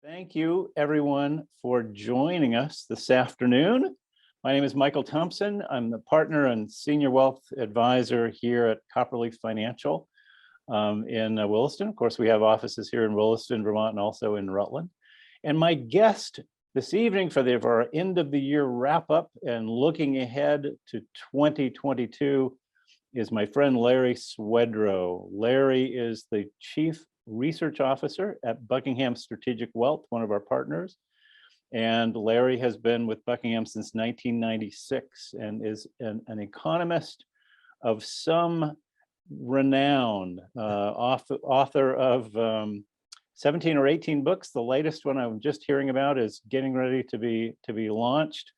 Thank you, everyone, for joining us this afternoon. My name is Michael Thompson. I'm the partner and senior wealth advisor here at Copperleaf Financial in Williston. Of course, we have offices here in Williston, Vermont, and also in Rutland. And my guest this evening for our end of the year wrap up and looking ahead to 2022 is my friend Larry Swedroe. Larry is the Chief Research Officer at Buckingham Strategic Wealth, one of our partners. And Larry has been with Buckingham since 1996 and is an economist of some renown, author of 17 or 18 books. The latest one I'm just hearing about is getting ready to be launched.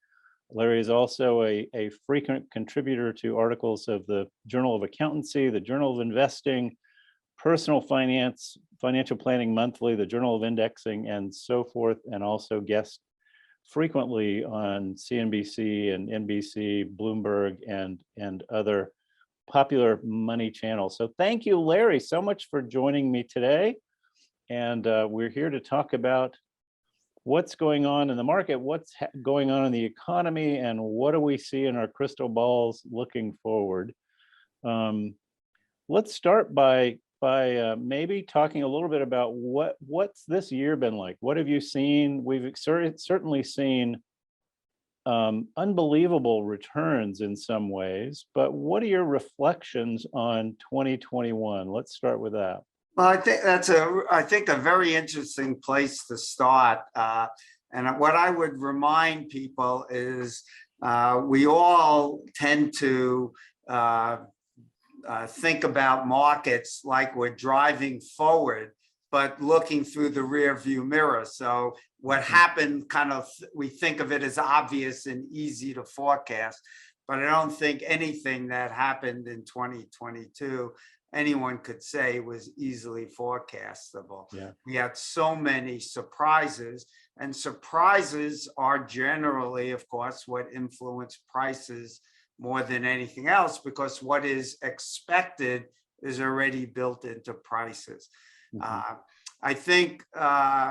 Larry is also a frequent contributor to articles of the Journal of Accountancy, the Journal of Investing, Personal Finance, Financial Planning Monthly, the Journal of Indexing, and so forth, and also guest frequently on CNBC and NBC, Bloomberg, and other popular money channels. So thank you, Larry, so much for joining me today. And we're here to talk about what's going on in the market, what's going on in the economy, and what do we see in our crystal balls looking forward. Let's start by maybe talking a little bit about what's this year been like. What have you seen? We've certainly seen unbelievable returns in some ways, but what are your reflections on 2021? Let's start with that. Well, I think that's a very interesting place to start. And what I would remind people is we all tend to think about markets like we're driving forward, but looking through the rear view mirror. So what happened, we think of it as obvious and easy to forecast, but I don't think anything that happened in 2022 anyone could say was easily forecastable. Yeah. We had so many surprises, and surprises are generally, of course, what influence prices more than anything else, because what is expected is already built into prices. I think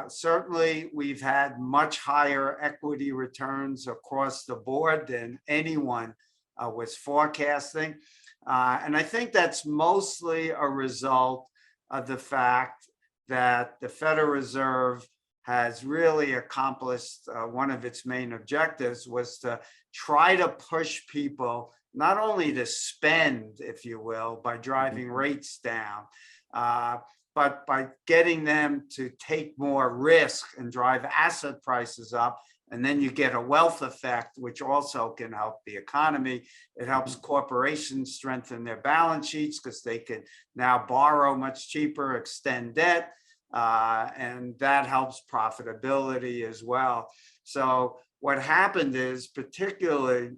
certainly we've had much higher equity returns across the board than anyone was forecasting. And I think that's mostly a result of the fact that the Federal Reserve has really accomplished one of its main objectives, was to try to push people not only to spend, if you will, by driving rates down, but by getting them to take more risk and drive asset prices up. And then you get a wealth effect, which also can help the economy. It helps corporations strengthen their balance sheets because they can now borrow much cheaper, extend debt, and that helps profitability as well. So what happened is, particularly,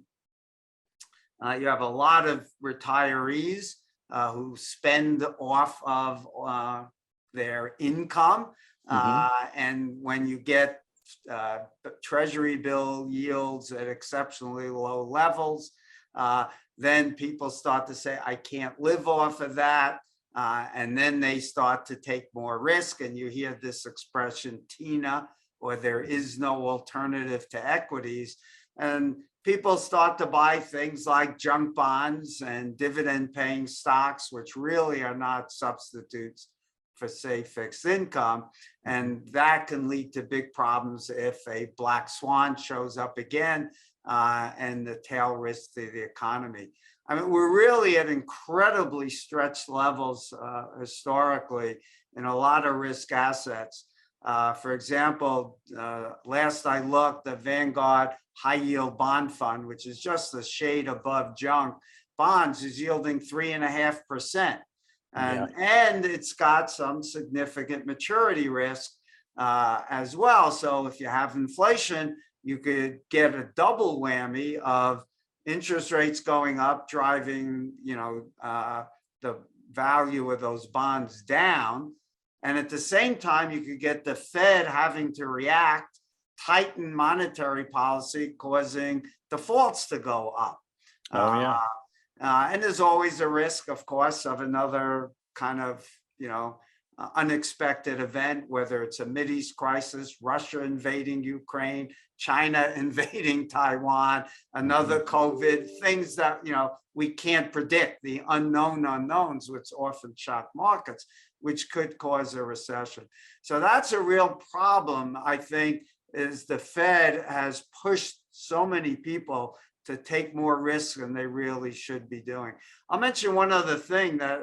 you have a lot of retirees who spend off of their income. And when you get treasury bill yields at exceptionally low levels, then people start to say, I can't live off of that. And then they start to take more risk. And you hear this expression, TINA, or there is no alternative to equities. And people start to buy things like junk bonds and dividend paying stocks, which really are not substitutes for, say, fixed income. And that can lead to big problems if a black swan shows up again and the tail risk to the economy. I mean, we're really at incredibly stretched levels historically in a lot of risk assets. For example, last I looked, the Vanguard High Yield Bond Fund, which is just a shade above junk bonds, is yielding 3.5%. And it's got some significant maturity risk as well. So if you have inflation, you could get a double whammy of interest rates going up, driving, the value of those bonds down. And at the same time, you could get the Fed having to react, tighten monetary policy, causing defaults to go up. And there's always a risk, of course, of another kind of, unexpected event, whether it's a Mideast crisis, Russia invading Ukraine, China invading Taiwan, another COVID, things that, we can't predict, the unknown unknowns, which often shock markets, which could cause a recession. So that's a real problem, I think, is the Fed has pushed so many people to take more risk than they really should be doing. I'll mention one other thing that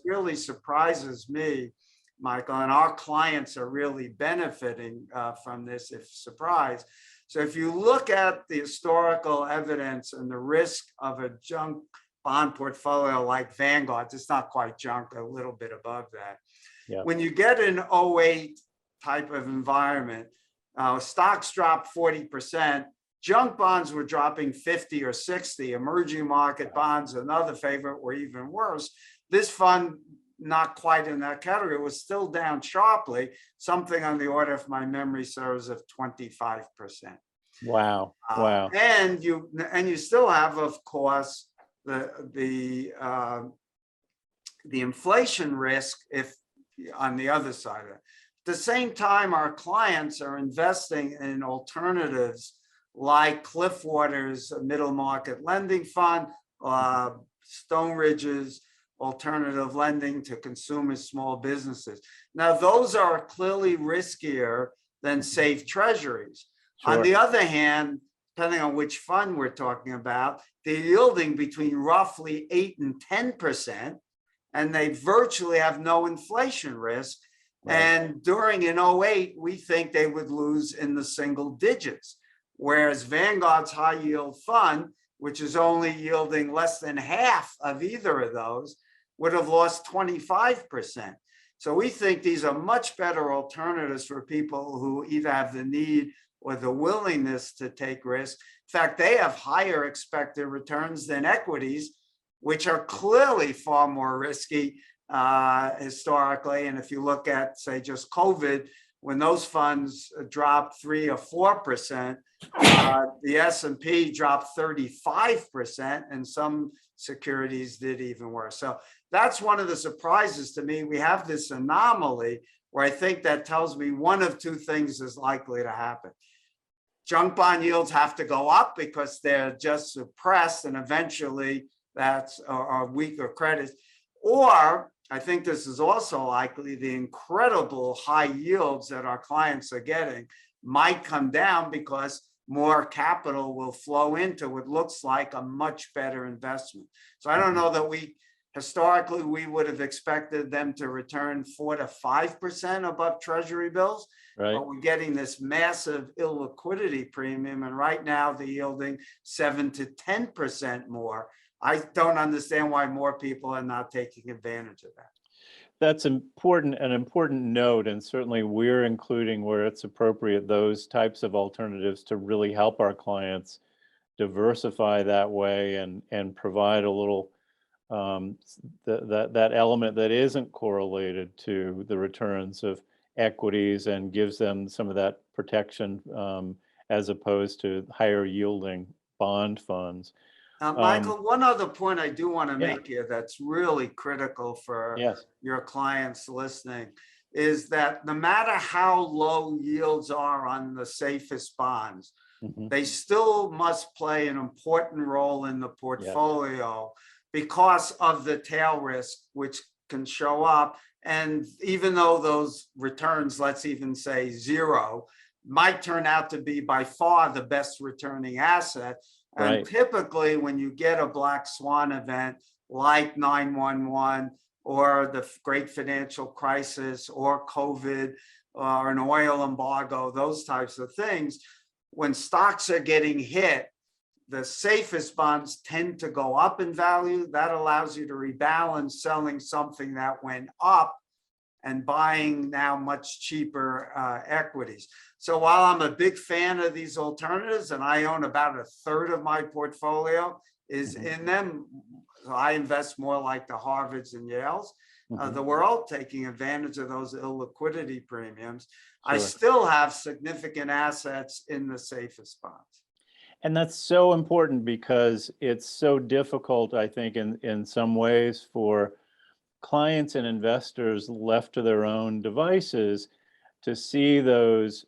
really surprises me, Michael, and our clients are really benefiting from this, if surprised. So if you look at the historical evidence and the risk of a junk bond portfolio like Vanguard's, it's not quite junk, a little bit above that. When you get an '08 type of environment, stocks dropped 40%, junk bonds were dropping 50 or 60, emerging market bonds, another favorite, were even worse. This fund, not quite in that category, was still down sharply, something on the order, if my memory serves, of 25%. Wow. Wow. And you still have, of course, the inflation risk if on the other side of it. At the same time, our clients are investing in alternatives like Cliffwater's middle market lending fund, Stone Ridge's alternative lending to consumers, small businesses. Now, those are clearly riskier than safe treasuries. Sure. On the other hand, depending on which fund we're talking about, they're yielding between roughly 8 and 10%, and they virtually have no inflation risk. Right. And during an '08, we think they would lose in the single digits, whereas Vanguard's high yield fund, which is only yielding less than half of either of those, would have lost 25%. So we think these are much better alternatives for people who either have the need or the willingness to take risk. In fact, they have higher expected returns than equities, which are clearly far more risky historically. And if you look at, say, just COVID, when those funds dropped 3 or 4%, the S&P dropped 35%, and some securities did even worse. So that's one of the surprises to me. We have this anomaly where I think that tells me one of two things is likely to happen. Junk bond yields have to go up because they're just suppressed, and eventually that's our weaker credits. Or I think this is also likely, the incredible high yields that our clients are getting might come down because more capital will flow into what looks like a much better investment. So I don't know that historically, we would have expected them to return 4 to 5% above treasury bills, right? But we're getting this massive illiquidity premium, and right now they're yielding 7 to 10% more. I don't understand why more people are not taking advantage of that. That's an important note, and certainly we're including where it's appropriate those types of alternatives to really help our clients diversify that way and provide a little that element that isn't correlated to the returns of equities and gives them some of that protection as opposed to higher yielding bond funds. Michael, one other point I do want to make here that's really critical for your clients listening is that no matter how low yields are on the safest bonds, they still must play an important role in the portfolio because of the tail risk, which can show up. And even though those returns, let's even say 0, might turn out to be by far the best returning asset. And typically when you get a black swan event like 9/11 or the great financial crisis or COVID or an oil embargo, those types of things, when stocks are getting hit, the safest bonds tend to go up in value. That allows you to rebalance selling something that went up and buying now much cheaper equities. So while I'm a big fan of these alternatives, and I own about 1/3 of my portfolio is in them, so I invest more like the Harvards and Yales of the world, taking advantage of those illiquidity premiums. Sure. I still have significant assets in the safest bonds. And that's so important because it's so difficult, I think, in some ways for clients and investors left to their own devices to see those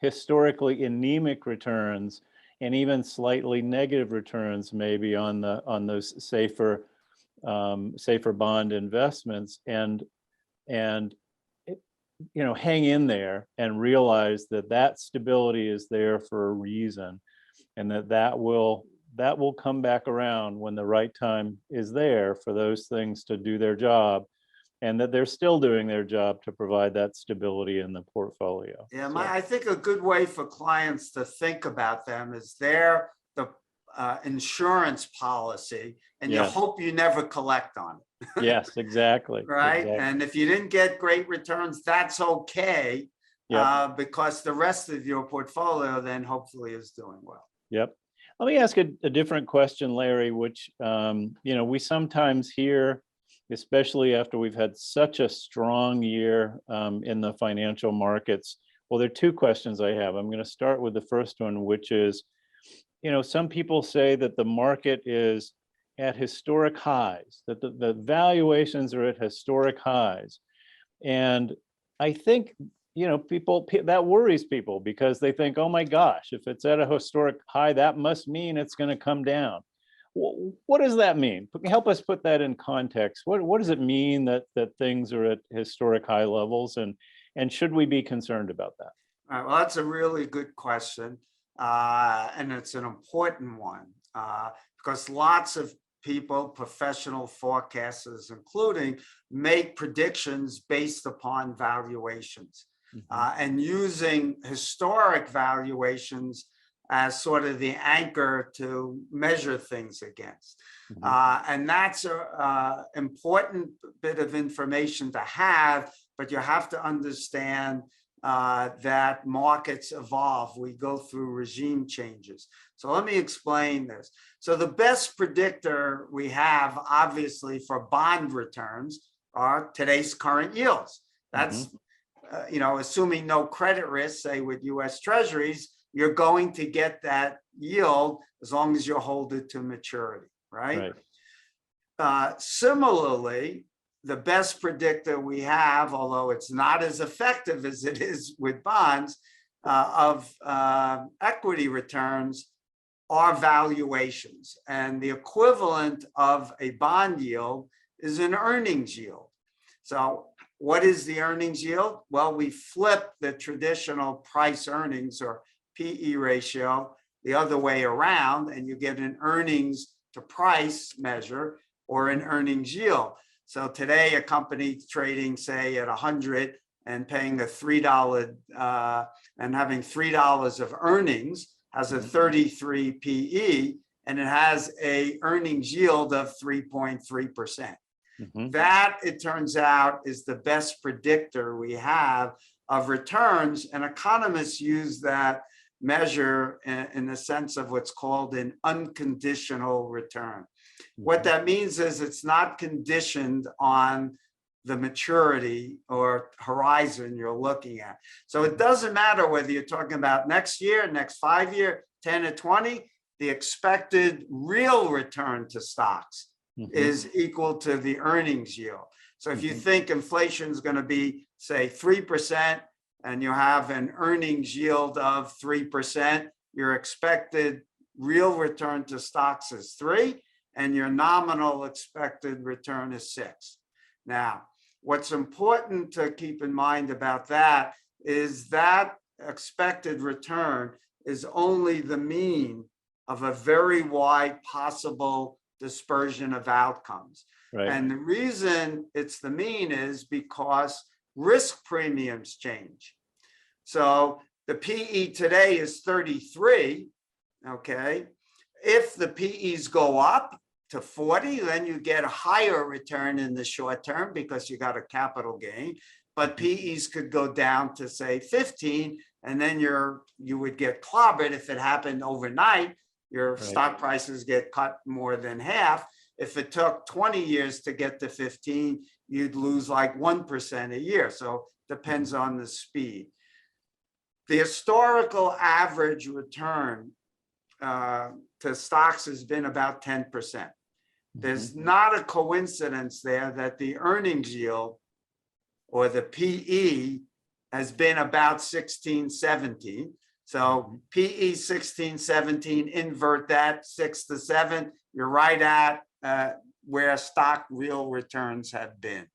historically anemic returns, and even slightly negative returns, maybe on those safer bond investments, and hang in there and realize that stability is there for a reason, and that will come back around when the right time is there for those things to do their job, and that they're still doing their job to provide that stability in the portfolio. Yeah, I think a good way for clients to think about them is they're the insurance policy, and you hope you never collect on it. Yes, exactly. Right. Exactly. And if you didn't get great returns, that's okay, because the rest of your portfolio then hopefully is doing well. Yep. Let me ask a different question, Larry, which we sometimes hear, especially after we've had such a strong year in the financial markets. Well, there are two questions I have. I'm going to start with the first one, which is, some people say that the market is at historic highs, that the valuations are at historic highs. And I think, that worries people, because they think, oh my gosh, if it's at a historic high, that must mean it's going to come down. What does that mean? Help us put that in context. What does it mean that things are at historic high levels, and should we be concerned about that? All right, well, that's a really good question, and it's an important one, because lots of people, professional forecasters including, make predictions based upon valuations, and using historic valuations as sort of the anchor to measure things against. And that's an important bit of information to have, but you have to understand that markets evolve. We go through regime changes. So let me explain this. So the best predictor we have, obviously, for bond returns are today's current yields. That's, assuming no credit risk, say with US Treasuries, you're going to get that yield as long as you hold it to maturity, right? Similarly, the best predictor we have, although it's not as effective as it is with bonds, of equity returns are valuations. And the equivalent of a bond yield is an earnings yield. So what is the earnings yield? Well, we flip the traditional price earnings, or PE ratio, the other way around, and you get an earnings to price measure, or an earnings yield. So today, a company trading, say, at 100 and paying a $3 and having $3 of earnings has a 33 PE, and it has a earnings yield of 3.3%. That, it turns out, is the best predictor we have of returns, and economists use that measure in the sense of what's called an unconditional return. What that means is it's not conditioned on the maturity or horizon you're looking at. So it doesn't matter whether you're talking about next year, next 5 year, 10 or 20, the expected real return to stocks is equal to the earnings yield. So if you think inflation is going to be, say, 3%, and you have an earnings yield of 3%, your expected real return to stocks is 3, and your nominal expected return is 6. Now, what's important to keep in mind about that is that expected return is only the mean of a very wide possible dispersion of outcomes. And the reason it's the mean is because risk premiums change. So the PE today is 33, okay? If the PEs go up to 40, then you get a higher return in the short term because you got a capital gain. But PEs could go down to, say, 15, and then you would get clobbered if it happened overnight. Your stock prices get cut more than half. If it took 20 years to get to 15, you'd lose like 1% a year. So depends on the speed. The historical average return to stocks has been about 10%. There's not a coincidence there that the earnings yield or the PE has been about 16, 17. So PE 16, 17, invert that 6 to 7, you're right at where stock real returns have been.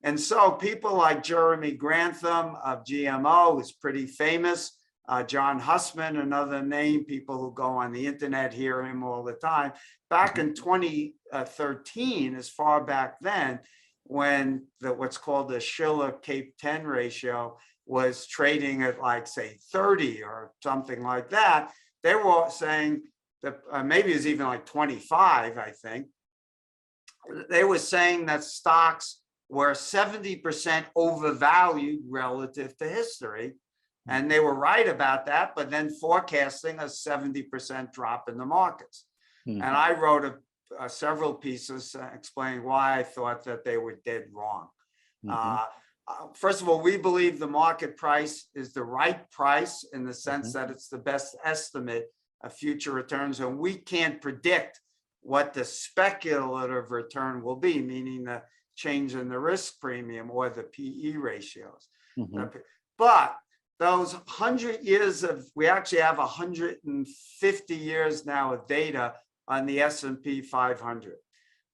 And so people like Jeremy Grantham of GMO is pretty famous. John Hussman, another name, people who go on the internet hear him all the time. Back in 2013, as far back then, when what's called the Shiller Cape 10 ratio was trading at like, say, 30 or something like that, they were saying that maybe it was even like 25, I think. They were saying that stocks were 70% overvalued relative to history. And they were right about that, but then forecasting a 70% drop in the markets. And I wrote several pieces explaining why I thought that they were dead wrong. First of all, we believe the market price is the right price in the sense that it's the best estimate of future returns, and we can't predict what the speculative return will be, meaning the change in the risk premium or the PE ratios. But those 100 years of, we actually have 150 years now of data on the S&P 500.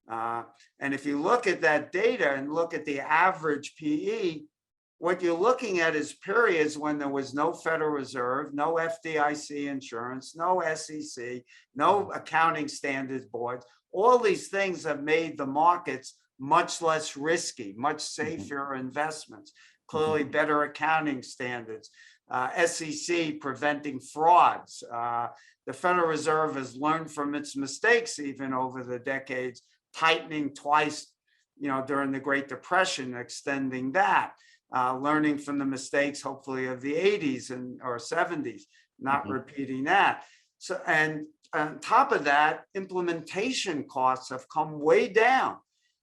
And if you look at that data and look at the average PE, what you're looking at is periods when there was no Federal Reserve, no FDIC insurance, no SEC, no accounting standards boards. All these things have made the markets much less risky, much safer investments, clearly better accounting standards, SEC preventing frauds. The Federal Reserve has learned from its mistakes even over the decades, tightening twice, during the Great Depression, extending that, learning from the mistakes, hopefully, of the 80s or 70s, not repeating that. So, and on top of that, implementation costs have come way down.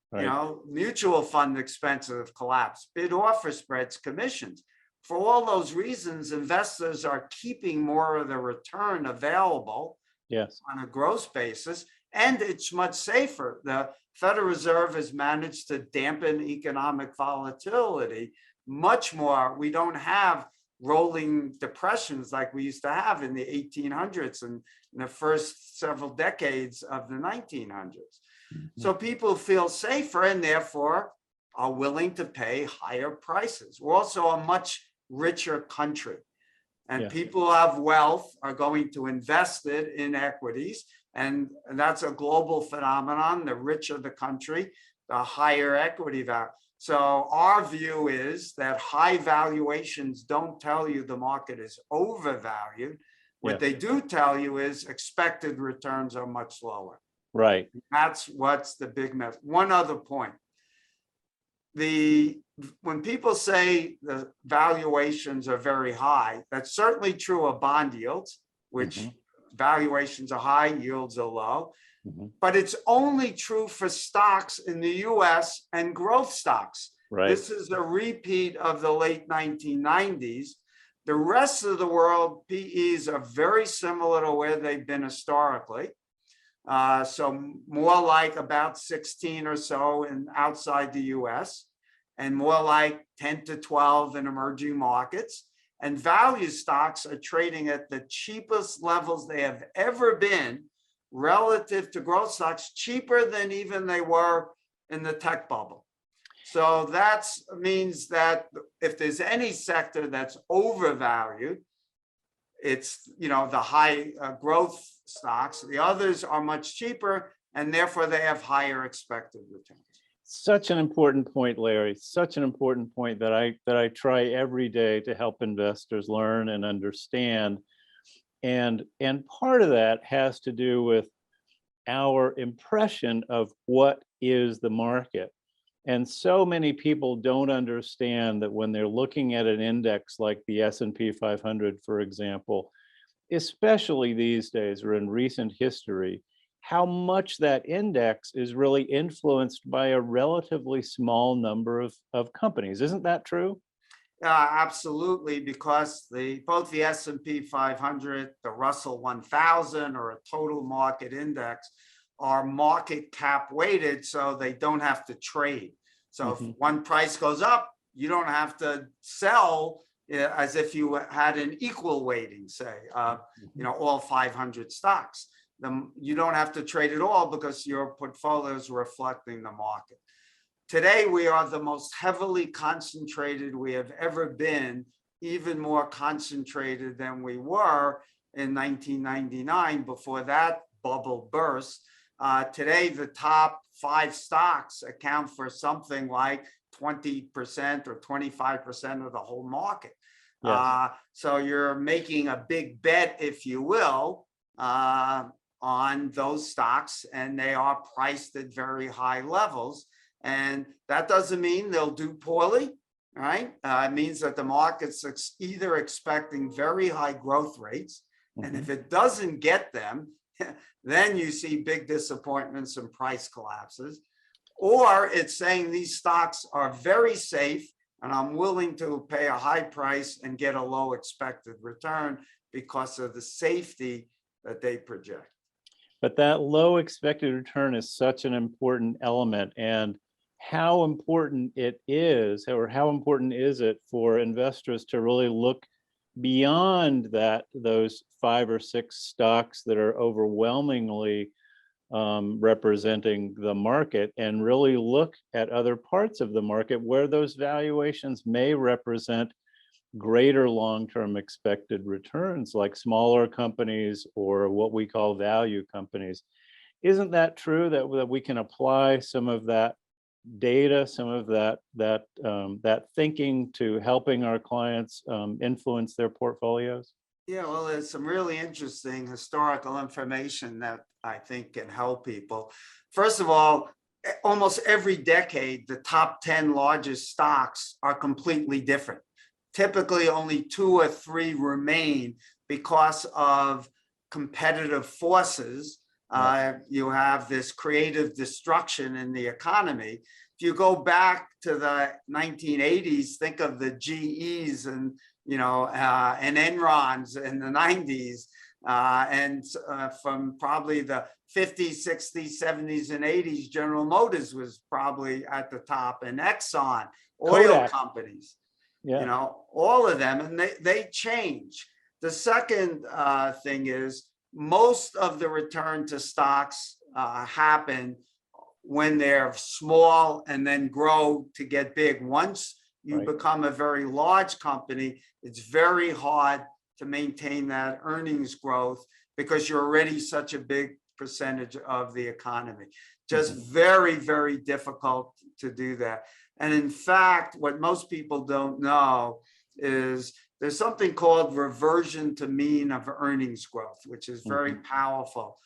Right. Mutual fund expenses have collapsed, bid offer spreads, commissions. For all those reasons, investors are keeping more of the return available on a gross basis, and it's much safer. The Federal Reserve has managed to dampen economic volatility much more. We don't have rolling depressions like we used to have in the 1800s and in the first several decades of the 1900s. So people feel safer and therefore are willing to pay higher prices. We're also a much richer country, and people who have wealth are going to invest it in equities. And that's a global phenomenon. The richer the country, the higher equity value. So our view is that high valuations don't tell you the market is overvalued. What they do tell you is expected returns are much lower. Right. That's what's the big mess. One other point. When people say the valuations are very high, that's certainly true of bond yields, which valuations are high, yields are low. But it's only true for stocks in the US and growth stocks. Right. This is a repeat of the late 1990s. The rest of the world, PEs are very similar to where they've been historically. So more like about 16 or so outside the US, and more like 10 to 12 in emerging markets. And value stocks are trading at the cheapest levels they have ever been relative to growth stocks, cheaper than even they were in the tech bubble. So that means that if there's any sector that's overvalued, it's the high growth stocks. The others are much cheaper, and therefore they have higher expected returns. Such an important point, Larry. Such an important point that I try every day to help investors learn and understand. And part of that has to do with our impression of what is the market. And so many people don't understand that when they're looking at an index like the S&P 500, for example, especially these days or in recent history, how much that index is really influenced by a relatively small number of companies. Isn't that true? Absolutely, because both the S&P 500, the Russell 1000, or a total market index, are market cap weighted, so they don't have to trade. So if one price goes up, you don't have to sell as if you had an equal weighting, say, all 500 stocks. You don't have to trade at all because your portfolio is reflecting the market. Today, we are the most heavily concentrated we have ever been, even more concentrated than we were in 1999 before that bubble burst. Today, the top 5 stocks account for something like 20% or 25% of the whole market. Yes. So you're making a big bet, if you will, on those stocks, and they are priced at very high levels. And that doesn't mean they'll do poorly, right? It means that the market's either expecting very high growth rates, and if it doesn't get them, then you see big disappointments and price collapses, or it's saying these stocks are very safe and I'm willing to pay a high price and get a low expected return because of the safety that they project. But that low expected return is such an important element. And how important it is, or how important is it for investors to really look beyond those 5 or 6 stocks that are overwhelmingly representing the market, and really look at other parts of the market where those valuations may represent greater long-term expected returns, like smaller companies or what we call value companies. Isn't that true, that we can apply some of that data, some of that thinking to helping our clients influence their portfolios? Yeah, well, there's some really interesting historical information that I think can help people. First of all, almost every decade, the top 10 largest stocks are completely different. Typically, only 2 or 3 remain because of competitive forces. You have this creative destruction in the economy. If you go back to the 1980s, think of the GEs and Enrons in the 90s, and from probably the 50s, 60s, 70s, and 80s, General Motors was probably at the top, and Exxon, oil Kodak companies, Yeah. all of them, and they change. The second thing is most of the return to stocks happen when they're small and then grow to get big. Once you become a very large company, it's very hard to maintain that earnings growth because you're already such a big percentage of the economy. Just very, very difficult to do that. And in fact, what most people don't know is there's something called reversion to mean of earnings growth, which is very powerful.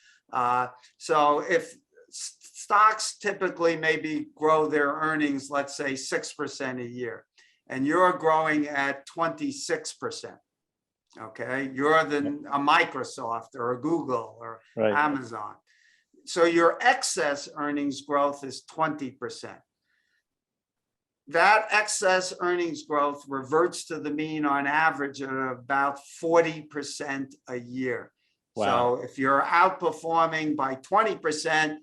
So if stocks typically maybe grow their earnings, let's say 6% a year, and you're growing at 26%, okay? You're a Microsoft or a Google or Amazon. So your excess earnings growth is 20%. That excess earnings growth reverts to the mean on average at about 40% a year. Wow. So if you're outperforming by 20%,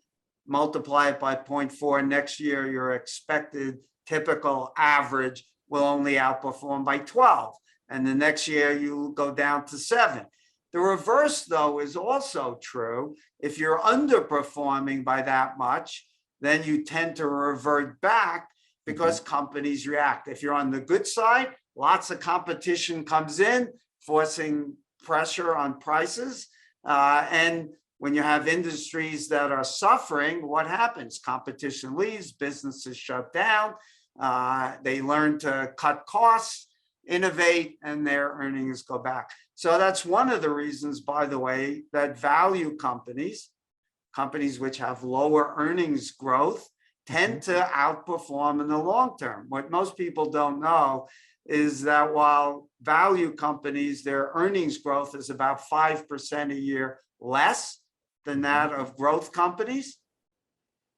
multiply it by 0.4, next year your expected typical average will only outperform by 12. And the next year you go down to 7. The reverse, though, is also true. If you're underperforming by that much, then you tend to revert back because companies react. If you're on the good side, lots of competition comes in, forcing pressure on prices. And when you have industries that are suffering, what happens? Competition leaves, businesses shut down, they learn to cut costs, innovate, and their earnings go back. So that's one of the reasons, by the way, that value companies which have lower earnings growth, tend to outperform in the long term. What most people don't know is that while value companies, their earnings growth is about 5% a year less than that of growth companies,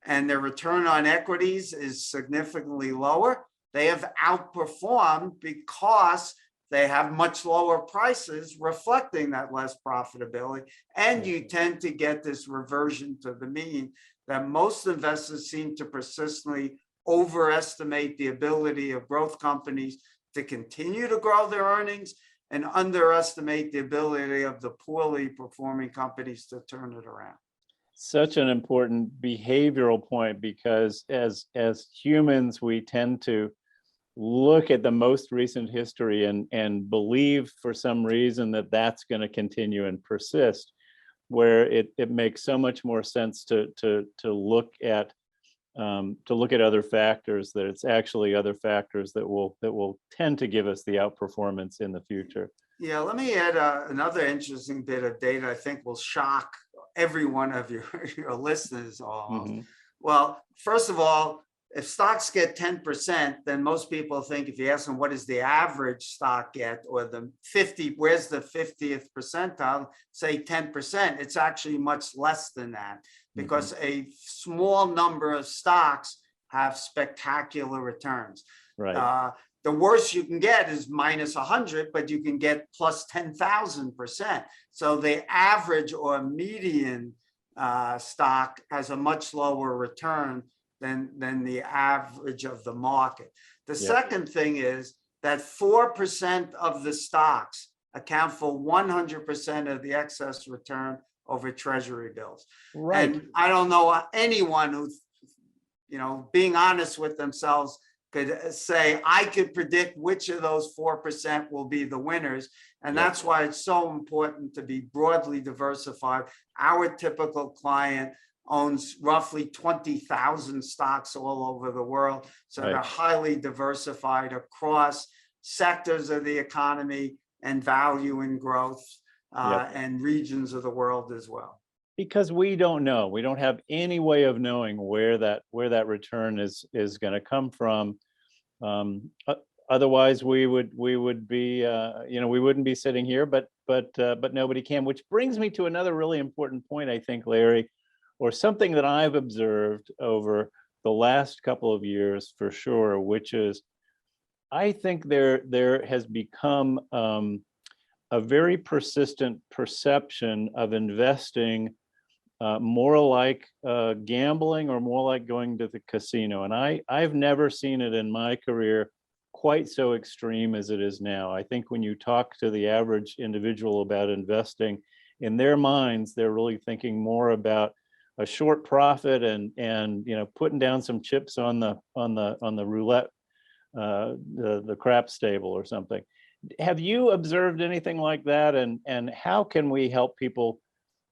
and their return on equities is significantly lower, they have outperformed because they have much lower prices reflecting that less profitability. And you tend to get this reversion to the mean that most investors seem to persistently overestimate the ability of growth companies to continue to grow their earnings and underestimate the ability of the poorly performing companies to turn it around. Such an important behavioral point, because as humans, we tend to look at the most recent history and believe for some reason that that's going to continue and persist, where it makes so much more sense to look at other factors, that it's actually other factors that will tend to give us the outperformance in the future. Yeah, let me add another interesting bit of data I think will shock every one of your listeners almost. Mm-hmm. Well, first of all, if stocks get 10%, then most people think, if you ask them what does the average stock get, or the 50, where's the 50th percentile, say 10%, it's actually much less than that, because a small number of stocks have spectacular returns. Right. The worst you can get is minus 100, but you can get plus 10,000%. So the average or median stock has a much lower return than the average of the market. The second thing is that 4% of the stocks account for 100% of the excess return over treasury bills. Right. And I don't know anyone who's, being honest with themselves could say, I could predict which of those 4% will be the winners. And that's why it's so important to be broadly diversified. Our typical client owns roughly 20,000 stocks all over the world. So they're highly diversified across sectors of the economy and value and growth and regions of the world as well. Because we don't know, we don't have any way of knowing where that return is going to come from. Otherwise, we would be, we wouldn't be sitting here. But nobody can. Which brings me to another really important point, I think, Larry, or something that I've observed over the last couple of years for sure, which is, I think there has become a very persistent perception of investing more like gambling, or more like going to the casino. And I've never seen it in my career quite so extreme as it is now. I think when you talk to the average individual about investing, in their minds, they're really thinking more about a short profit and putting down some chips on the roulette, the craps table or something. Have you observed anything like that? And how can we help people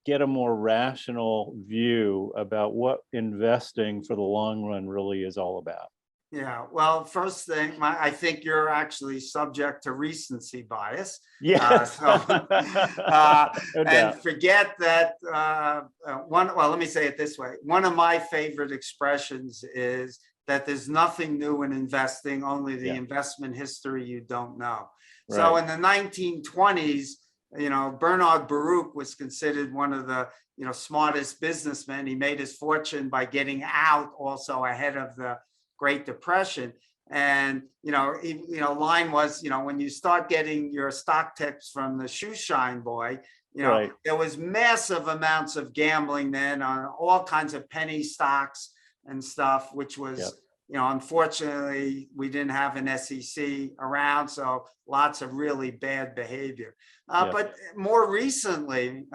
get a more rational view about what investing for the long run really is all about? Yeah, well, first thing, I think you're actually subject to recency bias. Yes. And forget that well, let me say it this way. One of my favorite expressions is that there's nothing new in investing, only the investment history you don't know. Right. So in the 1920s, Bernard Baruch was considered one of the smartest businessmen. He made his fortune by getting out also ahead of the Great Depression. And line was, when you start getting your stock tips from the shoe shine boy, there was massive amounts of gambling then on all kinds of penny stocks and stuff, which was unfortunately, we didn't have an SEC around, so lots of really bad behavior. But more recently,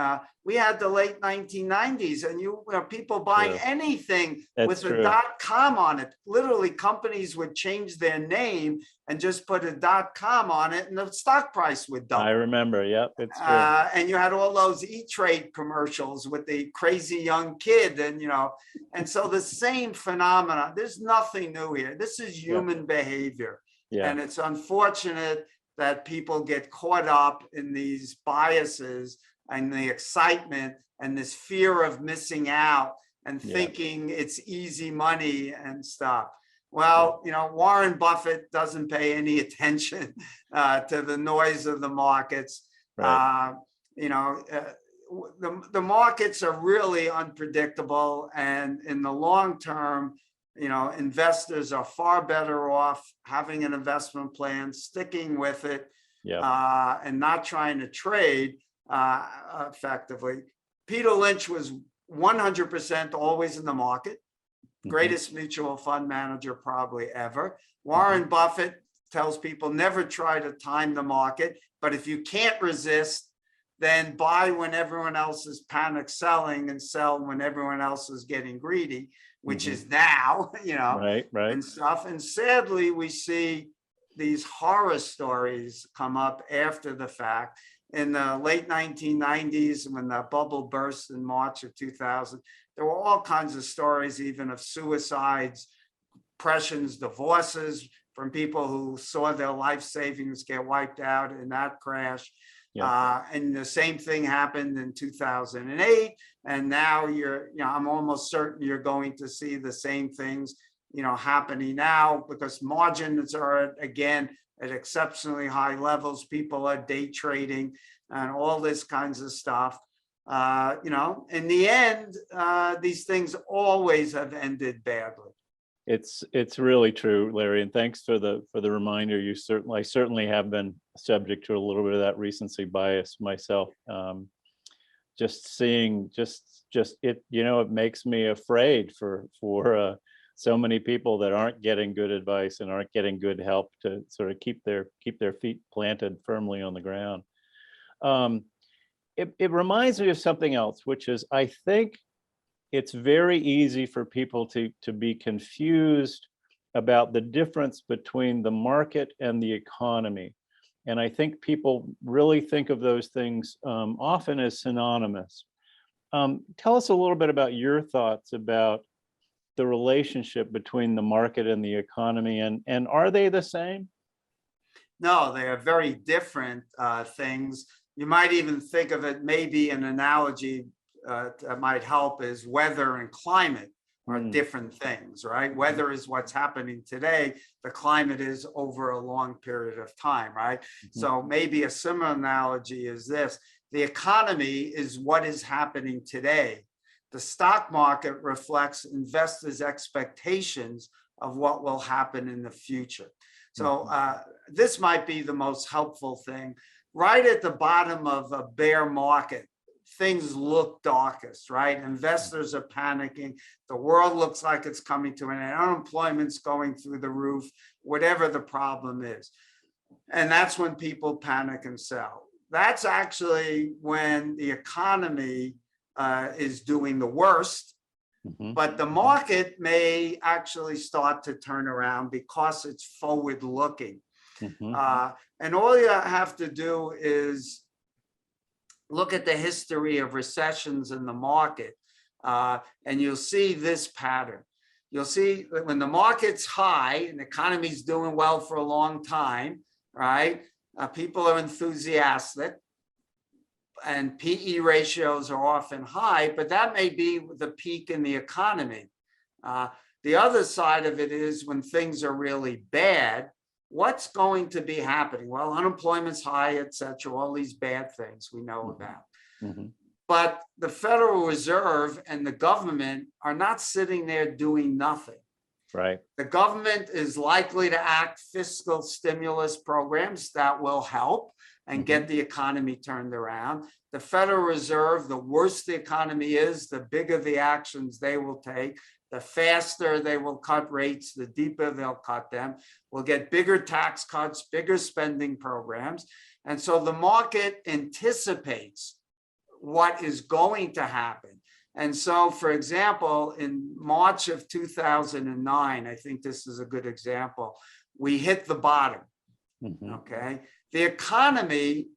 we had the late 1990s, and people buying anything with a .com on it. Literally, companies would change their name and just put a .com on it, and the stock price would double. I remember. Yep, it's true. And you had all those E-Trade commercials with the crazy young kid, and so the same phenomena. There's nothing new here. This is human behavior, and it's unfortunate that people get caught up in these biases and the excitement and this fear of missing out and thinking it's easy money and stuff. Well, Warren Buffett doesn't pay any attention to the noise of the markets. Right. The markets are really unpredictable, and in the long term, investors are far better off having an investment plan, sticking with it, and not trying to trade effectively. Peter Lynch was 100% always in the market, greatest mutual fund manager probably ever. Warren Buffett tells people never try to time the market, but if you can't resist, then buy when everyone else is panic selling and sell when everyone else is getting greedy, which is now, right. and stuff. And sadly, we see these horror stories come up after the fact. In the late 1990s, when the bubble burst in March of 2000, there were all kinds of stories, even of suicides, depressions, divorces from people who saw their life savings get wiped out in that crash. And the same thing happened in 2008. And now I'm almost certain you're going to see the same things, happening now, because margins are again at exceptionally high levels. People are day trading and all this kinds of stuff. In the end, these things always have ended badly. It's really true, Larry, and thanks for the reminder. I certainly have been subject to a little bit of that recency bias myself. Just seeing it, it makes me afraid for so many people that aren't getting good advice and aren't getting good help to sort of keep their feet planted firmly on the ground. It reminds me of something else, which is I think it's very easy for people to be confused about the difference between the market and the economy. And I think people really think of those things often as synonymous. Tell us a little bit about your thoughts about the relationship between the market and the economy, and are they the same? No, they are very different things. You might even think of it, maybe an analogy that might help is weather and climate are different things, right? Weather is what's happening today. The climate is over a long period of time, right? So maybe a similar analogy is this. The economy is what is happening today. The stock market reflects investors' expectations of what will happen in the future. So this might be the most helpful thing. Right at the bottom of a bear market, things look darkest, right? Investors are panicking. The world looks like it's coming to an end. Unemployment's going through the roof, whatever the problem is. And that's when people panic and sell. That's actually when the economy is doing the worst, but the market may actually start to turn around because it's forward looking. And all you have to do is look at the history of recessions in the market, and you'll see this pattern. You'll see that when the market's high and the economy's doing well for a long time, right? People are enthusiastic and PE ratios are often high, but that may be the peak in the economy. The other side of it is when things are really bad, what's going to be happening? Well, unemployment's high, et cetera, all these bad things we know about. But the Federal Reserve and the government are not sitting there doing nothing. Right. The government is likely to act fiscal stimulus programs that will help and get the economy turned around. The Federal Reserve, the worse the economy is, the bigger the actions they will take. The faster they will cut rates, the deeper they'll cut them. We'll get bigger tax cuts, bigger spending programs. And so the market anticipates what is going to happen. And so, for example, in March of 2009, I think this is a good example, we hit the bottom, okay? The economy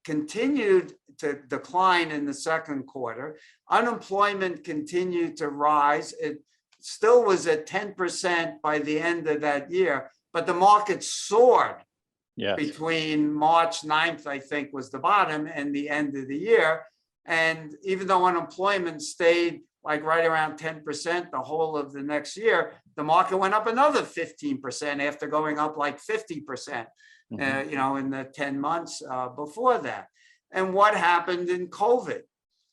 continued to decline in the second quarter. Unemployment continued to rise. It still was at 10% by the end of that year, but the market soared between March 9th, I think was the bottom, and the end of the year. And even though unemployment stayed like right around 10% the whole of the next year, the market went up another 15% after going up like 50%. In the 10 months before that. And what happened in COVID?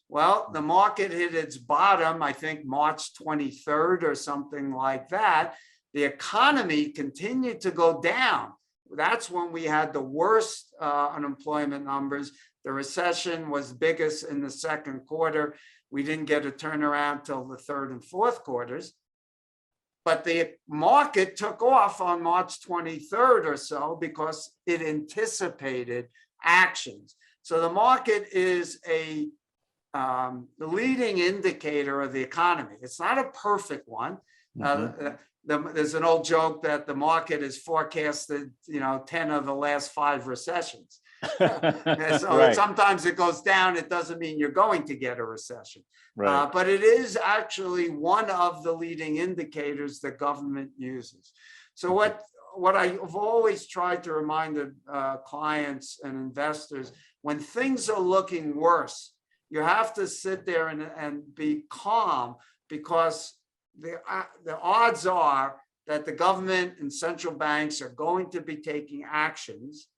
Well, the market hit its bottom, I think March 23rd or something like that. The economy continued to go down. That's when we had the worst unemployment numbers. The recession was biggest in the second quarter. We didn't get a turnaround till the third and fourth quarters. But the market took off on March 23rd or so because it anticipated actions. So the market is the leading indicator of the economy. It's not a perfect one. There's an old joke that the market has forecasted, 10 of the last 5 recessions. So sometimes it goes down. It doesn't mean you're going to get a recession. But it is actually one of the leading indicators the government uses. So what I've always tried to remind clients and investors, when things are looking worse, you have to sit there and be calm, because the odds are that the government and central banks are going to be taking actions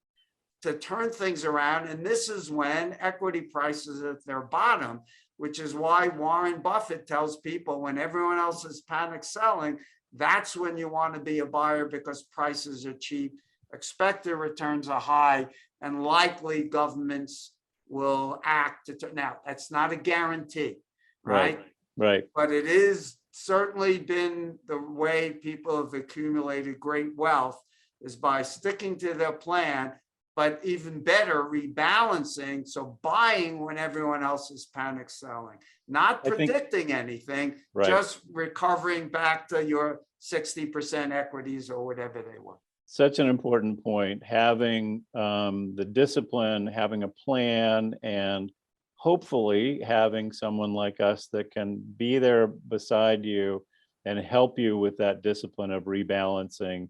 to turn things around. And this is when equity prices are at their bottom, which is why Warren Buffett tells people when everyone else is panic selling, that's when you want to be a buyer, because prices are cheap, expected returns are high, and likely governments will act to turn. Now, that's not a guarantee, right? But it is certainly been the way people have accumulated great wealth, is by sticking to their plan, but even better, rebalancing. So buying when everyone else is panic selling, not predicting anything, just recovering back to your 60% equities or whatever they were. Such an important point, having the discipline, having a plan, and hopefully having someone like us that can be there beside you and help you with that discipline of rebalancing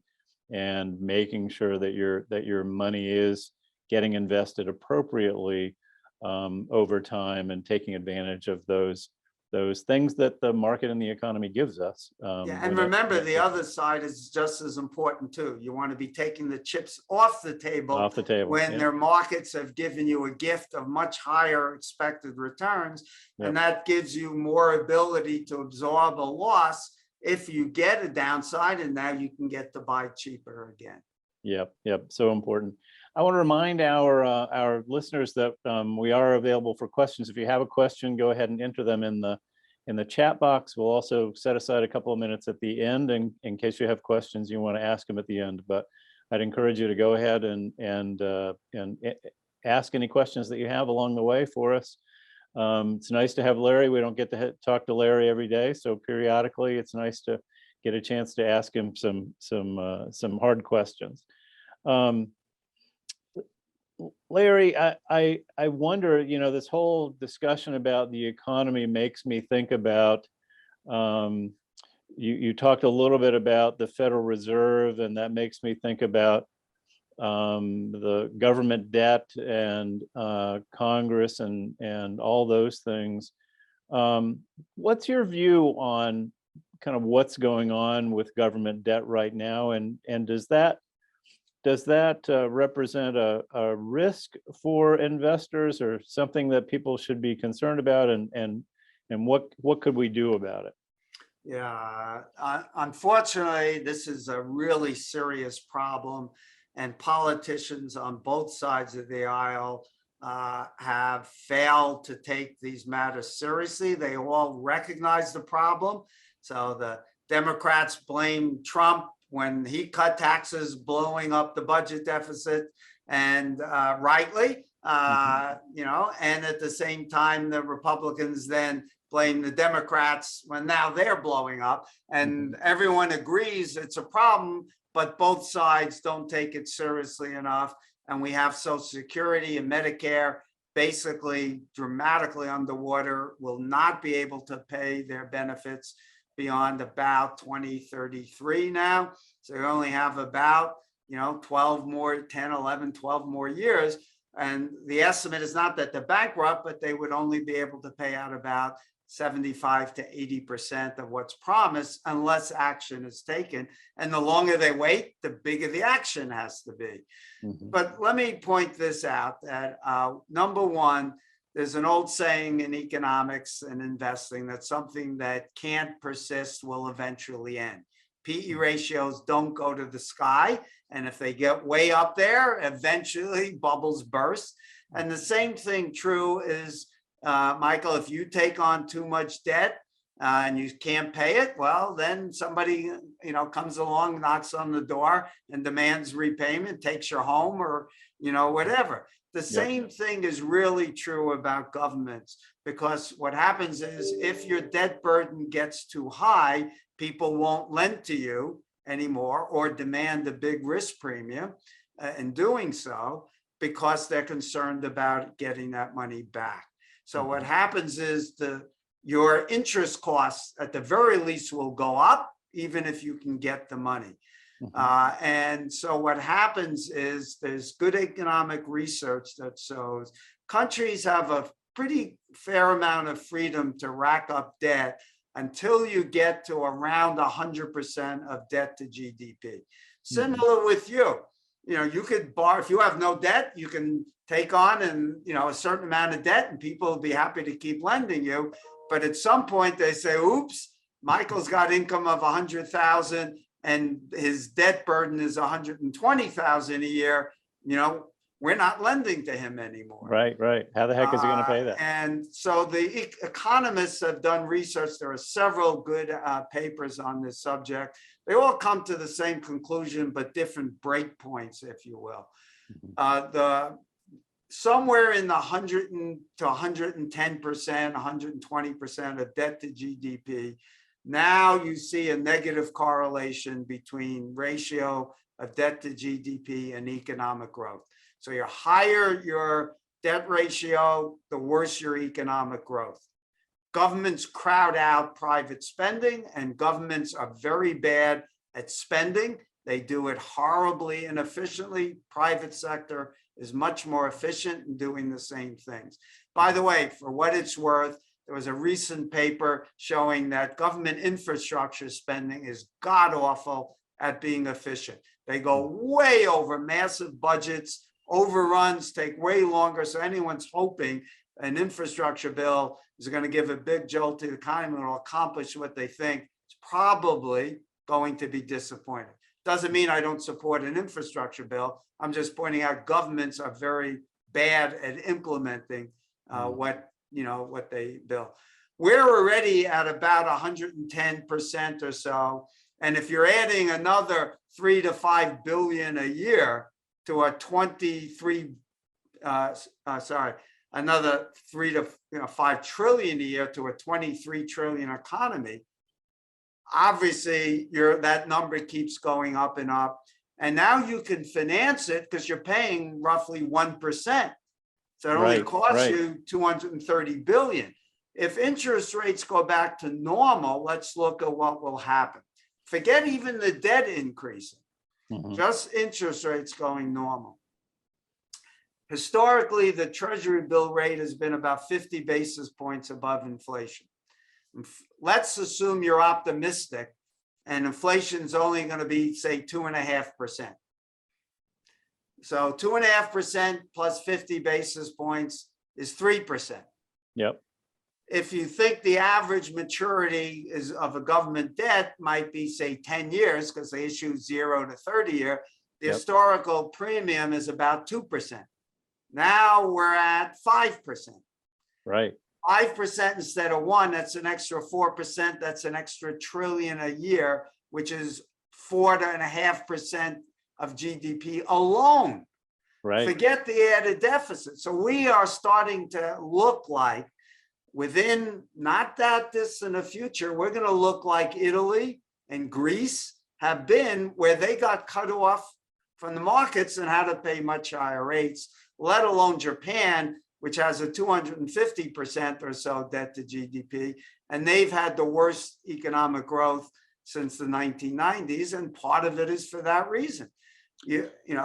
and making sure that your money is getting invested appropriately over time, and taking advantage of those things that the market and the economy gives us. And remember, the other side is just as important too. You want to be taking the chips off the table when their markets have given you a gift of much higher expected returns, and that gives you more ability to absorb a loss if you get a downside, and now you can get to buy cheaper again. Yep. So important. I want to remind our listeners that we are available for questions. If you have a question, go ahead and enter them in the chat box. We'll also set aside a couple of minutes at the end in case you have questions you want to ask them at the end. But I'd encourage you to go ahead and ask any questions that you have along the way for us. It's nice to have Larry. We don't get to talk to Larry every day, so periodically it's nice to get a chance to ask him some hard questions. Larry, I wonder, this whole discussion about the economy makes me think about, you talked a little bit about the Federal Reserve, and that makes me think about the government debt and Congress and all those things. What's your view on kind of what's going on with government debt right now, and does that represent a risk for investors, or something that people should be concerned about, and what could we do about it? Yeah, unfortunately, this is a really serious problem, and politicians on both sides of the aisle have failed to take these matters seriously. They all recognize the problem. So the Democrats blame Trump when he cut taxes, blowing up the budget deficit, and rightly, and at the same time, the Republicans then blame the Democrats when now they're blowing up, and everyone agrees it's a problem, but both sides don't take it seriously enough. And we have Social Security and Medicare basically dramatically underwater, will not be able to pay their benefits beyond about 2033 now. So you only have about 12 more, 10, 11, 12 more years. And the estimate is not that they're bankrupt, but they would only be able to pay out about 75 to 80% of what's promised unless action is taken. And the longer they wait, the bigger the action has to be. But let me point this out, that number one, there's an old saying in economics and investing that something that can't persist will eventually end. PE ratios don't go to the sky, And if they get way up there, eventually bubbles burst. And the same thing true is, Michael, if you take on too much debt and you can't pay it, well, then somebody, comes along, knocks on the door and demands repayment, takes your home or, whatever. The same thing is really true about governments, because what happens is if your debt burden gets too high, people won't lend to you anymore or demand a big risk premium in doing so, because they're concerned about getting that money back. So what happens is your interest costs at the very least will go up, even if you can get the money. And so what happens is there's good economic research that shows countries have a pretty fair amount of freedom to rack up debt until you get to around 100% of debt to GDP. Similar with you. You could borrow, if you have no debt, you can take on a certain amount of debt and people will be happy to keep lending you. But at some point they say, oops, Michael's got income of 100,000 and his debt burden is 120,000 a year. We're not lending to him anymore. Right. How the heck is he going to pay that? And so the economists have done research. There are several good papers on this subject. They all come to the same conclusion, but different breakpoints, if you will. Somewhere in the 100 to 110%, 120% of debt to GDP. Now you see a negative correlation between ratio of debt to GDP and economic growth. So the higher your debt ratio, the worse your economic growth. Governments crowd out private spending, and governments are very bad at spending. They do it horribly and efficiently. Private sector is much more efficient in doing the same things. By the way, for what it's worth, there was a recent paper showing that government infrastructure spending is god-awful at being efficient. They go way over massive budgets, overruns take way longer. So anyone's hoping an infrastructure bill is going to give a big jolt to the economy and will accomplish what they think, it's probably going to be disappointing. Doesn't mean I don't support an infrastructure bill. I'm just pointing out governments are very bad at implementing what they bill. We're already at about 110% or so. And if you're adding another 3 to 5 billion a year to a another 3 to 5 trillion a year to a 23 trillion economy, obviously that number keeps going up and up. And now you can finance it because you're paying roughly 1%. So it only costs you 230 billion. If interest rates go back to normal, let's look at what will happen. Forget even the debt increasing, just interest rates going normal. Historically, the Treasury bill rate has been about 50 basis points above inflation. Let's assume you're optimistic and inflation is only going to be, say, 2.5%. So 2.5% plus 50 basis points is 3%. Yep. If you think the average maturity of a government debt might be, say, 10 years, because they issue 0 to 30 year, the historical premium is about 2%. Now we're at 5%. Right. 5% instead of 1, that's an extra 4%. That's an extra trillion a year, which is 4.5% of GDP alone. Right. Forget the added deficit. So we are starting to look like, within not that distant a future, we're going to look like Italy and Greece have been, where they got cut off from the markets and had to pay much higher rates, let alone Japan, which has a 250% or so debt to GDP. And they've had the worst economic growth since the 1990s. And part of it is for that reason.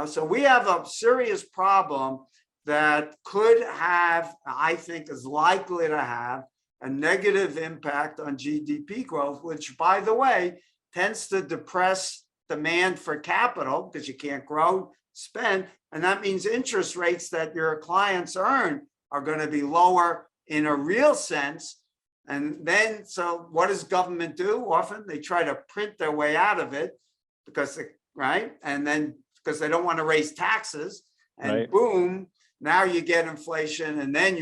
So we have a serious problem that could have, I think is likely to have, a negative impact on GDP growth, which, by the way, tends to depress demand for capital because you can't grow, spend. And that means interest rates that your clients earn are going to be lower in a real sense. And then, so what does government do? Often they try to print their way out of it because, right? And then because they don't want to raise taxes. And Right. boom, now you get inflation, and then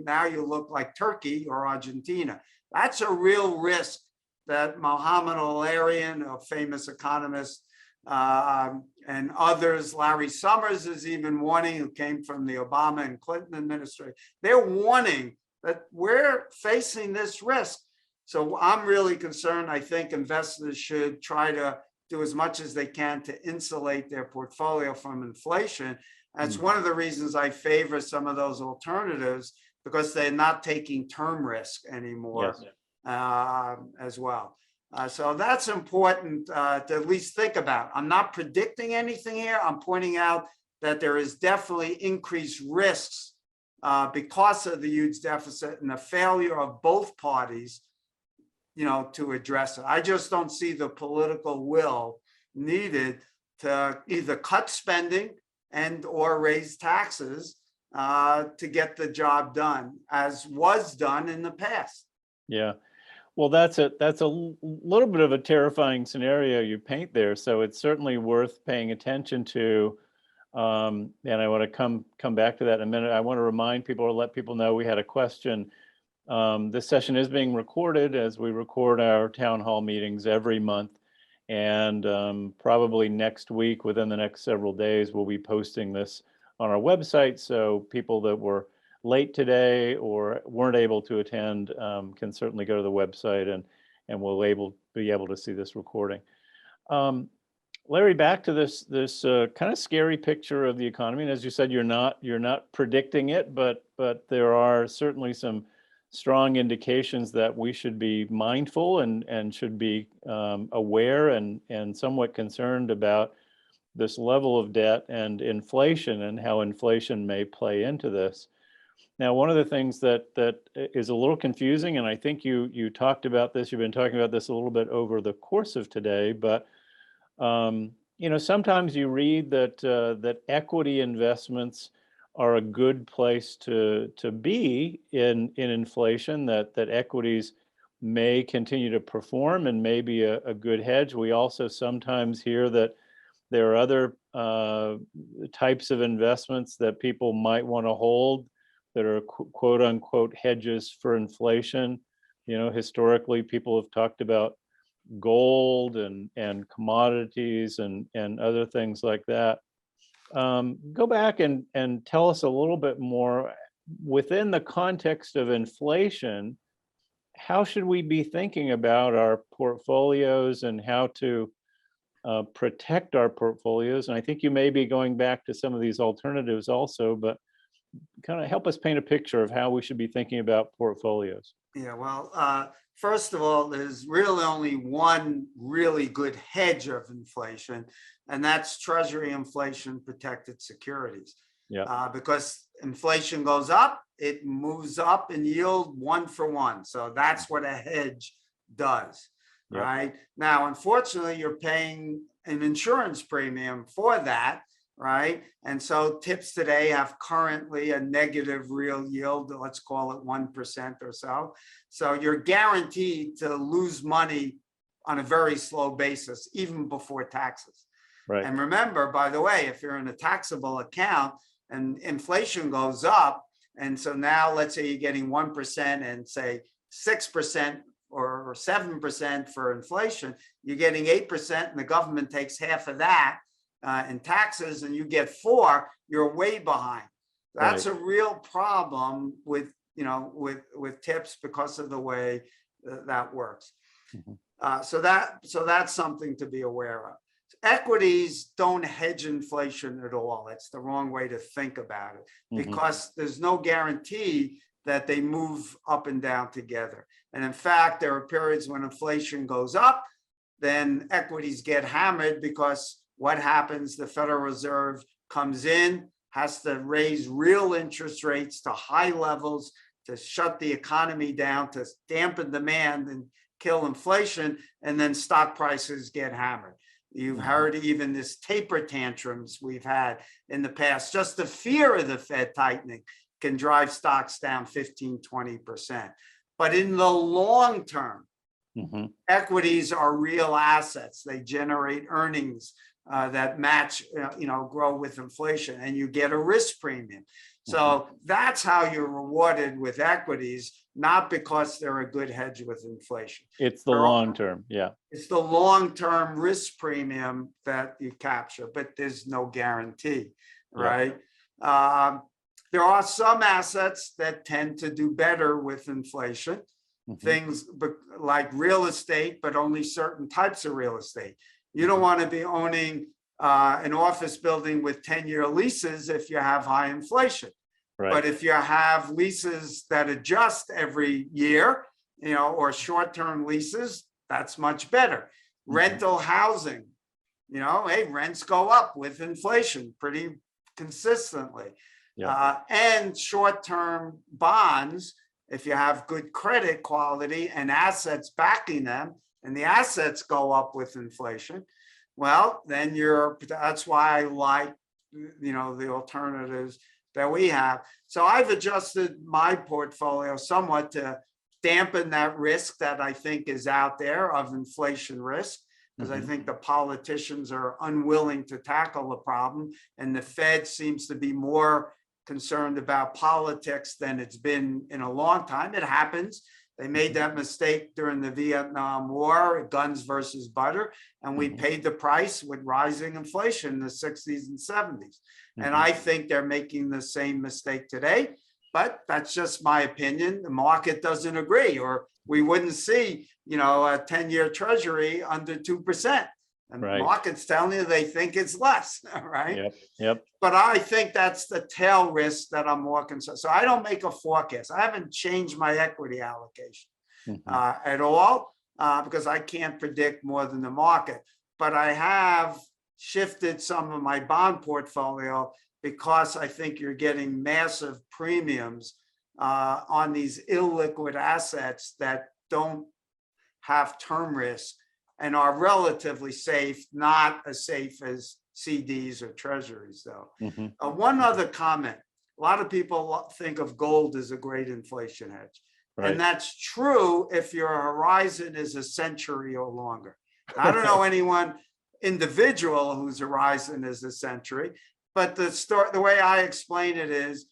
now you look like Turkey or Argentina. That's a real risk that Mohamed Al-Arian, a famous economist, and others, Larry Summers is even warning, who came from the Obama and Clinton administration. They're warning that we're facing this risk. So I'm really concerned. I think investors should try to do as much as they can to insulate their portfolio from inflation. That's one of the reasons I favor some of those alternatives, because they're not taking term risk anymore. Yes. As well. So that's important to at least think about. I'm not predicting anything here. I'm pointing out that there is definitely increased risks because of the huge deficit and the failure of both parties, to address it. I just don't see the political will needed to either cut spending and or raise taxes to get the job done, as was done in the past. Yeah. Well, that's a little bit of a terrifying scenario you paint there. So it's certainly worth paying attention to. And I want to come back to that in a minute. I want to remind people or let people know we had a question. This session is being recorded, as we record our town hall meetings every month. And probably next week, within the next several days, we'll be posting this on our website. So people that were late today or weren't able to attend can certainly go to the website and we'll be able to see this recording. Larry, back to this kind of scary picture of the economy. And as you said, you're not predicting it, but there are certainly some strong indications that we should be mindful and should be aware and somewhat concerned about this level of debt and inflation and how inflation may play into this. Now, one of the things that is a little confusing, and I think you talked about this, you've been talking about this a little bit over the course of today, but sometimes you read that equity investments are a good place to be in inflation, that equities may continue to perform and may be a good hedge. We also sometimes hear that there are other types of investments that people might want to hold that are quote unquote hedges for inflation. Historically, people have talked about gold and commodities and other things like that. Go back and tell us a little bit more within the context of inflation. How should we be thinking about our portfolios and how to protect our portfolios? And I think you may be going back to some of these alternatives also, but kind of help us paint a picture of how we should be thinking about portfolios. Yeah, well, first of all, there's really only one really good hedge of inflation, and that's Treasury inflation protected securities. Yeah. Because inflation goes up, it moves up in yield 1 for 1. So that's what a hedge does, right? Now, unfortunately, you're paying an insurance premium for that, right? And so TIPS today have currently a negative real yield, let's call it 1% or so. So you're guaranteed to lose money on a very slow basis, even before taxes. Right. And remember, by the way, if you're in a taxable account and inflation goes up, and so now let's say you're getting 1% and say 6% or 7% for inflation, you're getting 8% and the government takes half of that in taxes and you get 4, you're way behind. That's right. A real problem with TIPS because of the way that works. Mm-hmm. So that's something to be aware of. Equities don't hedge inflation at all. It's the wrong way to think about it, because mm-hmm. there's no guarantee that they move up and down together. And in fact, there are periods when inflation goes up, then equities get hammered because what happens? The Federal Reserve comes in, has to raise real interest rates to high levels to shut the economy down, to dampen demand and kill inflation, and then stock prices get hammered. You've heard even this taper tantrums we've had in the past. Just the fear of the Fed tightening can drive stocks down 15-20%. But in the long term, mm-hmm. equities are real assets. They generate earnings that match, grow with inflation, and you get a risk premium. So that's how you're rewarded with equities, not because they're a good hedge with inflation. It's the long term. Yeah. It's the long-term risk premium that you capture, but there's no guarantee, right? There are some assets that tend to do better with inflation, things like real estate, but only certain types of real estate. You don't want to be owning an office building with 10-year leases if you have high inflation. Right. But if you have leases that adjust every year, or short-term leases, that's much better. Rental housing, hey, rents go up with inflation pretty consistently. And short-term bonds, if you have good credit quality and assets backing them, and the assets go up with inflation, well, then that's why I like, the alternatives that we have. So I've adjusted my portfolio somewhat to dampen that risk that I think is out there of inflation risk, because I think the politicians are unwilling to tackle the problem, and the Fed seems to be more concerned about politics than it's been in a long time. It happens. They made that mistake during the Vietnam War, guns versus butter, and we paid the price with rising inflation in the 60s and 70s. And I think they're making the same mistake today, but that's just my opinion. The market doesn't agree, or we wouldn't see, a 10-year treasury under 2%. And the market's telling you they think it's less, right? Yep. But I think that's the tail risk that I'm more concerned. So I don't make a forecast. I haven't changed my equity allocation at all because I can't predict more than the market. But I have shifted some of my bond portfolio because I think you're getting massive premiums on these illiquid assets that don't have term risk and are relatively safe, not as safe as CDs or treasuries, though. One other comment. A lot of people think of gold as a great inflation hedge. And that's true if your horizon is a century or longer. I don't know anyone individual whose horizon is a century, but the way I explain it is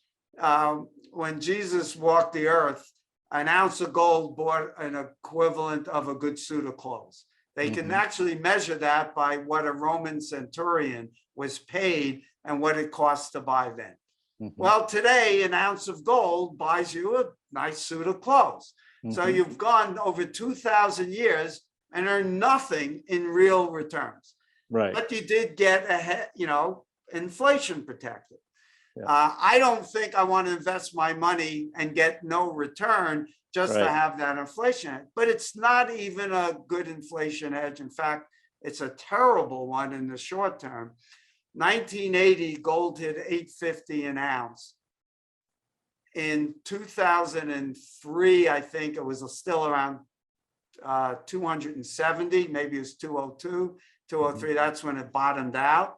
when Jesus walked the earth, an ounce of gold bought an equivalent of a good suit of clothes. They can actually measure that by what a Roman centurion was paid and what it cost to buy then. Well, today, an ounce of gold buys you a nice suit of clothes. So you've gone over 2,000 years and earned nothing in real returns. But you did get inflation protected. I don't think I want to invest my money and get no return just to have that inflation hedge. But it's not even a good inflation hedge. In fact, it's a terrible one in the short term. 1980, gold hit $850 an ounce. In 2003, I think it was still around 270, maybe it was 202, 203. That's when it bottomed out.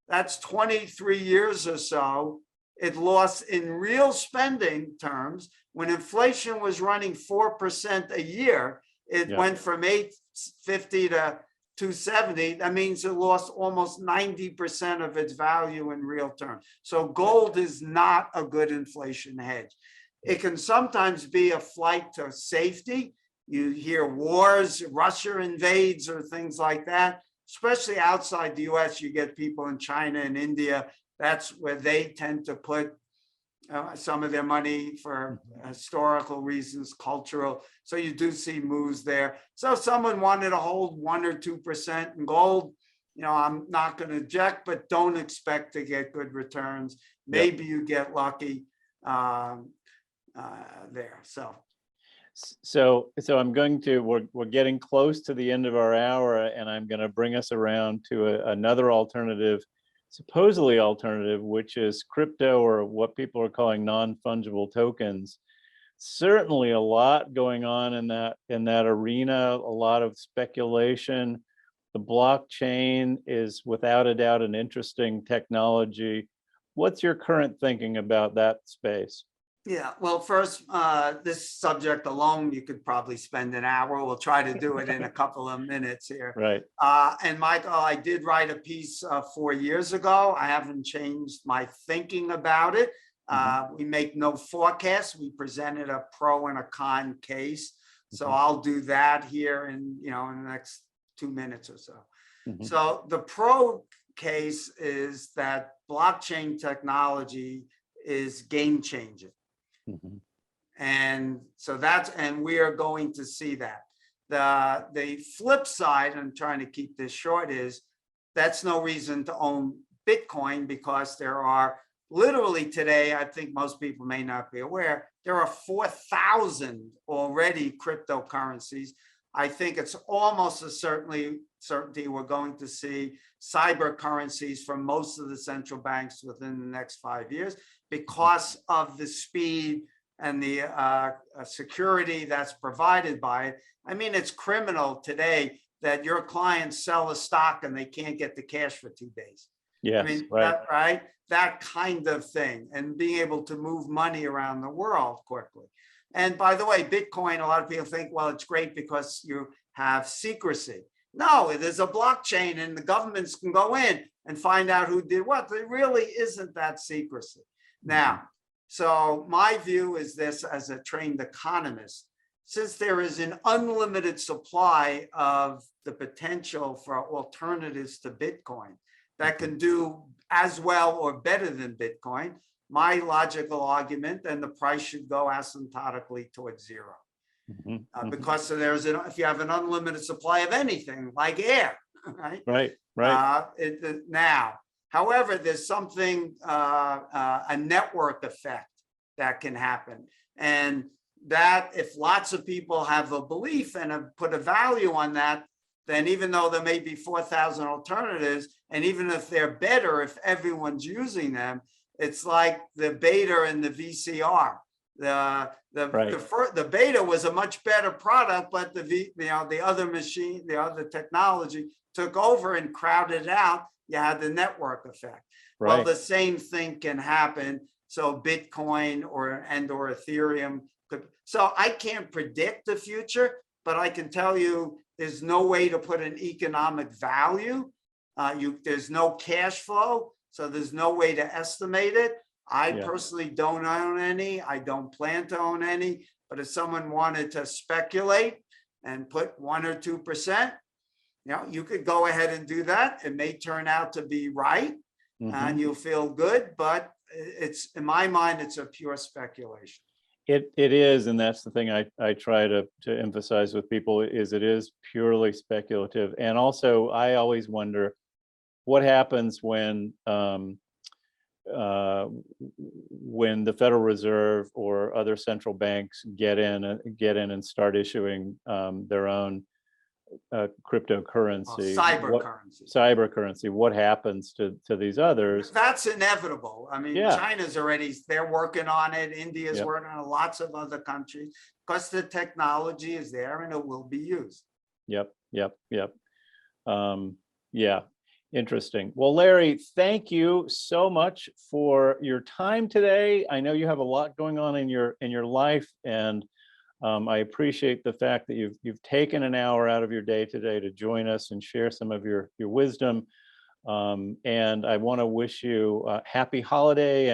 That's 23 years or so. It lost in real spending terms. When inflation was running 4% a year, it went from 850 to 270. That means it lost almost 90% of its value in real terms. So gold is not a good inflation hedge. It can sometimes be a flight to safety. You hear wars, Russia invades or things like that. Especially outside the US, you get people in China and India. That's where they tend to put some of their money for historical reasons, cultural. So you do see moves there. So if someone wanted to hold 1 or 2% in gold, I'm not going to object, but don't expect to get good returns. Maybe you get lucky there. So I'm going to, we're getting close to the end of our hour, and I'm going to bring us around to another alternative, supposedly alternative, which is crypto, or what people are calling non-fungible tokens. Certainly a lot going on in that arena, a lot of speculation. The blockchain is without a doubt an interesting technology. What's your current thinking about that space? Yeah, well, first, this subject alone, you could probably spend an hour. We'll try to do it in a couple of minutes here. Right. And Michael, I did write a piece 4 years ago. I haven't changed my thinking about it. We make no forecasts. We presented a pro and a con case. So I'll do that here in the next 2 minutes or so. So the pro case is that blockchain technology is game changing. And so and we are going to see that. The flip side, I'm trying to keep this short, is that's no reason to own Bitcoin, because there are literally today, I think most people may not be aware, there are 4,000 already cryptocurrencies. I think it's almost a certainty we're going to see cyber currencies from most of the central banks within the next 5 years, because of the speed and the security that's provided by it. I mean, it's criminal today that your clients sell a stock and they can't get the cash for 2 days. Yes, I mean, right. that kind of thing, and being able to move money around the world quickly. And by the way, Bitcoin, a lot of people think, well, it's great because you have secrecy. No, it is a blockchain and the governments can go in and find out who did what. There really isn't that secrecy. Now, so my view is this, as a trained economist, since there is an unlimited supply of the potential for alternatives to Bitcoin that can do as well or better than Bitcoin, my logical argument, then the price should go asymptotically towards zero. Because if you have an unlimited supply of anything like air, right? Now, however, there's something, a network effect that can happen. And that if lots of people have a belief and have put a value on that, then even though there may be 4,000 alternatives, and even if they're better, if everyone's using them, it's like the beta and the VCR. The beta was a much better product, but the other technology took over and crowded it out. You had the network effect. Well, the same thing can happen. So Bitcoin or Ethereum could. So I can't predict the future, but I can tell you there's no way to put an economic value. There's no cash flow, so there's no way to estimate it. I personally don't own any. I don't plan to own any. But if someone wanted to speculate and put 1 or 2%, you could go ahead and do that. It may turn out to be right, and you'll feel good. But it's, in my mind, it's a pure speculation. It is, and that's the thing I try to emphasize with people, is it is purely speculative. And also, I always wonder what happens when the Federal Reserve or other central banks get in and start issuing their own cryptocurrency, cyber currency. What happens to these others? That's inevitable. I mean, China's they're working on it. India's working on it, lots of other countries, because the technology is there and it will be used. Interesting. Well, Larry, thank you so much for your time today. I know you have a lot going on in your life, and I appreciate the fact that you've taken an hour out of your day today to join us and share some of your wisdom. And I want to wish you a happy holiday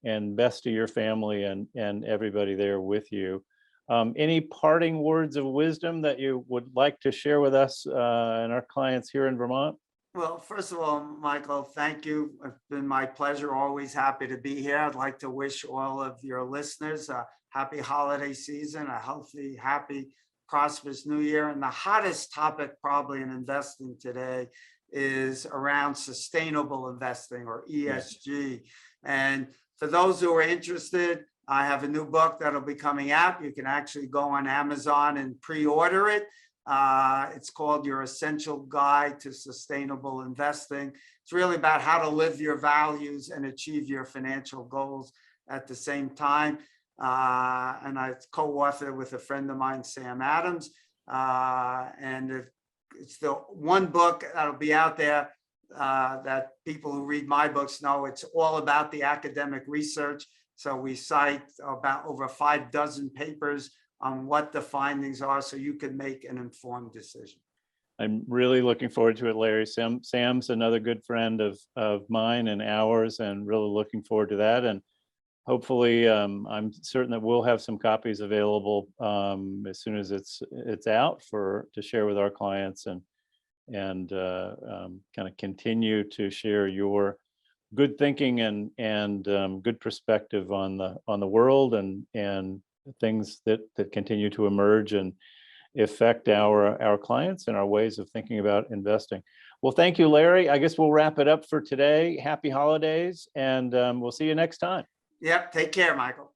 and best to your family and everybody there with you. Any parting words of wisdom that you would like to share with us and our clients here in Vermont? Well, first of all, Michael, thank you. It's been my pleasure. Always happy to be here. I'd like to wish all of your listeners a happy holiday season, a healthy, happy, prosperous new year. And the hottest topic probably in investing today is around sustainable investing, or ESG. And for those who are interested, I have a new book that'll be coming out. You can actually go on Amazon and pre-order it. It's called Your Essential Guide to Sustainable Investing. It's really about how to live your values and achieve your financial goals at the same time. And I co-authored with a friend of mine, Sam Adams. And it's the one book that'll be out there that people who read my books know it's all about the academic research. So we cite about over 6 papers on what the findings are, so you can make an informed decision. I'm really looking forward to it, Larry. Sam's another good friend of mine and ours, and really looking forward to that. And hopefully, I'm certain that we'll have some copies available as soon as it's out to share with our clients, and kind of continue to share your good thinking and good perspective on the world and things that continue to emerge and affect our clients and our ways of thinking about investing. Well, thank you, Larry. I guess we'll wrap it up for today. Happy holidays, and we'll see you next time. Yep, take care, Michael.